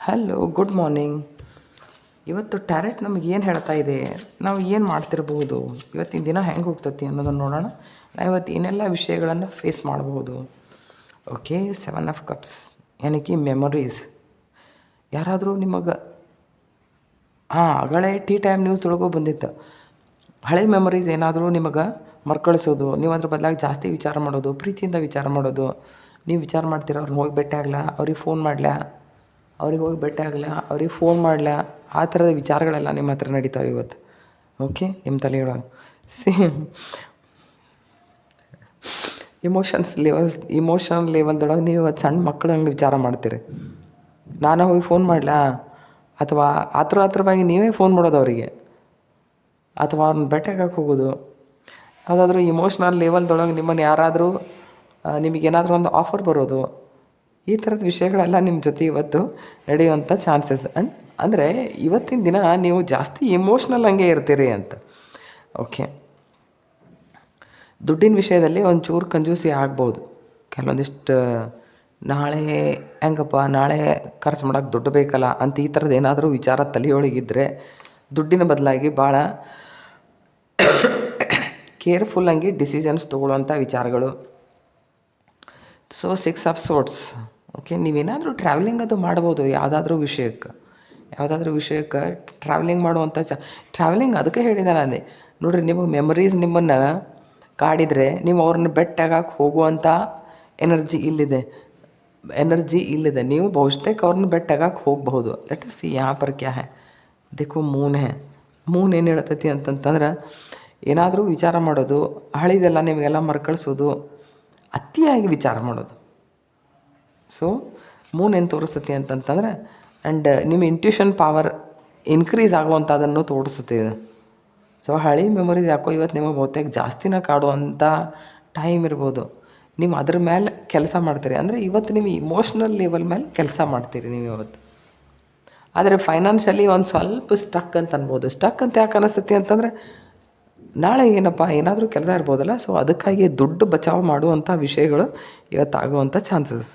Hello, good morning. ಇವತ್ತು tarot ನಮಗೆ ಏನು ಹೇಳ್ತಾ ಇದೆ, ನಾವು ಏನು ಮಾಡ್ತಿರ್ಬೋದು, ಇವತ್ತಿನ ದಿನ ಹೆಂಗೆ ಹೋಗ್ತತಿ ಅನ್ನೋದನ್ನು ನೋಡೋಣ. ನಾವು ಇವತ್ತು ಏನೆಲ್ಲ ವಿಷಯಗಳನ್ನು ಫೇಸ್ ಮಾಡ್ಬೋದು. ಓಕೆ, 7 ಆಫ್ ಕಪ್ಸ್ ಏನಕ್ಕೆ ಮೆಮೊರೀಸ್. ಯಾರಾದರೂ ನಿಮಗೆ ಹಗಳೇ ಟೀ ಟೈಮ್ ನ್ಯೂಸ್ದೊಳಗೂ ಬಂದಿತ್ತು, ಹಳೆ ಮೆಮೊರೀಸ್ ಏನಾದರೂ ನಿಮಗೆ ಮರ್ಕಳಿಸೋದು, ನೀವು ಅದ್ರ ಬದಲಾಗಿ ಜಾಸ್ತಿ ವಿಚಾರ ಮಾಡೋದು, ಪ್ರೀತಿಯಿಂದ ವಿಚಾರ ಮಾಡೋದು. ನೀವು ವಿಚಾರ ಮಾಡ್ತೀರ, ಅವ್ರನ್ನ ಹೋಗಿ ಭೇಟಿ ಆಗಲ್ಲ, ಅವ್ರಿಗೆ ಫೋನ್ ಮಾಡಲ, ಅವ್ರಿಗೆ ಹೋಗಿ ಭೇಟಿ ಆಗಲ್ಲ, ಅವ್ರಿಗೆ ಫೋನ್ ಮಾಡಲ, ಆ ಥರದ ವಿಚಾರಗಳೆಲ್ಲ ನಿಮ್ಮ ಹತ್ರ ನಡೀತಾವೆ ಇವತ್ತು. ಓಕೆ, ನಿಮ್ಮ ತಲೆಯೊಳಗೆ ಇಮೋಷನಲ್ ಲೆವೆಲ್ದೊಳಗೆ ನೀವು ಇವತ್ತು ಸಣ್ಣ ಮಕ್ಕಳಂಗೆ ವಿಚಾರ ಮಾಡ್ತೀರಿ. ನಾನು ಹೋಗಿ ಫೋನ್ ಮಾಡಲಾ, ಅಥವಾ ಆತುರವಾಗಿ ನೀವೇ ಫೋನ್ ಮಾಡೋದು ಅವರಿಗೆ, ಅಥವಾ ಅವ್ರನ್ನ ಭೇಟಿಯಾಗಕ್ಕೆ ಹೋಗೋದು. ಯಾವುದಾದ್ರೂ ಇಮೋಷ್ನಲ್ ಲೆವೆಲ್ದೊಳಗೆ ನಿಮ್ಮನ್ನು ಯಾರಾದರೂ ನಿಮಗೇನಾದರೂ ಒಂದು ಆಫರ್ ಬರೋದು, ಈ ಥರದ ವಿಷಯಗಳೆಲ್ಲ ನಿಮ್ಮ ಜೊತೆ ಇವತ್ತು ನಡೆಯುವಂಥ ಚಾನ್ಸಸ್. ಅಂದರೆ ಇವತ್ತಿನ ದಿನ ನೀವು ಜಾಸ್ತಿ ಇಮೋಷ್ನಲ್ ಹಂಗೆ ಇರ್ತೀರಿ ಅಂತ. ಓಕೆ, ದುಡ್ಡಿನ ವಿಷಯದಲ್ಲಿ ಒಂಚೂರು ಕಂಜೂಸಿ ಆಗ್ಬೋದು. ಕೆಲವೊಂದಿಷ್ಟು ನಾಳೆ ಹೆಂಗಪ್ಪ, ನಾಳೆ ಖರ್ಚು ಮಾಡೋಕ್ಕೆ ದುಡ್ಡು ಬೇಕಲ್ಲ ಅಂತ ಈ ಥರದ್ದು ಏನಾದರೂ ವಿಚಾರ ತಲೆಯೊಳಗಿದ್ದರೆ ದುಡ್ಡಿನ ಬದಲಾಗಿ ಭಾಳ ಕೇರ್ಫುಲ್ಲಾಗಿ ಡಿಸಿಷನ್ಸ್ ತೊಗೊಳ್ಳೋವಂಥ ವಿಚಾರಗಳು. So 6 of swords. ಓಕೆ, ನೀವೇನಾದರೂ ಟ್ರಾವೆಲಿಂಗ್ ಅದು ಮಾಡ್ಬೋದು. ಯಾವುದಾದ್ರೂ ವಿಷಯಕ್ಕೆ ಟ್ರಾವೆಲಿಂಗ್ ಮಾಡುವಂಥ ಟ್ರಾವೆಲಿಂಗ್ ಅದಕ್ಕೆ ಹೇಳಿದೆ ನಾನು. ನೋಡಿರಿ, ನಿಮ್ಮ ಮೆಮೊರೀಸ್ ನಿಮ್ಮನ್ನು ಕಾಡಿದರೆ ನೀವು ಅವ್ರನ್ನ ಬೆಟ್ಟಾಗಕ್ಕೆ ಹೋಗುವಂಥ ಎನರ್ಜಿ ಇಲ್ಲಿದೆ. ನೀವು ಬಹುತೇಕ ಅವ್ರನ್ನ ಬೆಟ್ಟಾಗಕ್ಕೆ ಹೋಗಬಹುದು. ಲೆಟ್ ಅಸ್ ಸಿ ಯಹಾ ಪರ್ ಕ್ಯಾ ಹೈ. ದೇಖೋ ಮೂನ್ ಏನು ಹೇಳ್ತೈತಿ ಅಂತಂತಂದ್ರೆ, ಏನಾದರೂ ವಿಚಾರ ಮಾಡೋದು, ಹಳಿದೆಲ್ಲ ನಿಮಗೆಲ್ಲ ಮರ್ಕಳಿಸೋದು, ಅತಿಯಾಗಿ ವಿಚಾರ ಮಾಡೋದು. ಸೊ ಮೂನ್ ಏನು ತೋರಿಸ್ತತಿ ಅಂತಂತಂದ್ರೆ, ಆ್ಯಂಡ್ ನಿಮ್ಮ ಇಂಟ್ಯೂಷನ್ ಪವರ್ ಇನ್ಕ್ರೀಸ್ ಆಗುವಂಥದ್ದನ್ನು ತೋರಿಸುತ್ತೆ ಇದು. ಸೊ ಹಳೆ ಮೆಮೊರೀಸ್ ಯಾಕೋ ಇವತ್ತು ನಿಮಗೆ ಬಹುತೇಕ ಜಾಸ್ತಿನ ಕಾಡುವಂಥ ಟೈಮ್ ಇರ್ಬೋದು. ನೀವು ಅದ್ರ ಮೇಲೆ ಕೆಲಸ ಮಾಡ್ತೀರಿ. ಅಂದರೆ ಇವತ್ತು ನೀವು ಇಮೋಷ್ನಲ್ ಲೆವೆಲ್ ಮೇಲೆ ಕೆಲಸ ಮಾಡ್ತೀರಿ ನೀವು ಇವತ್ತು. ಆದರೆ ಫೈನಾನ್ಷಿಯಲಿ ಒಂದು ಸ್ವಲ್ಪ ಸ್ಟಕ್ ಅಂತ ಅನ್ಬೋದು. ಸ್ಟಕ್ ಅಂತ ಯಾಕೆ ಅನಿಸ್ತತಿ ಅಂತಂದರೆ, ನಾಳೆ ಏನಪ್ಪ ಏನಾದರೂ ಕೆಲಸ ಇರ್ಬೋದಲ್ಲ. ಸೊ ಅದಕ್ಕಾಗಿ ದುಡ್ಡು ಬಚಾವ್ ಮಾಡುವಂಥ ವಿಷಯಗಳು ಇವತ್ತಾಗುವಂಥ ಚಾನ್ಸಸ್.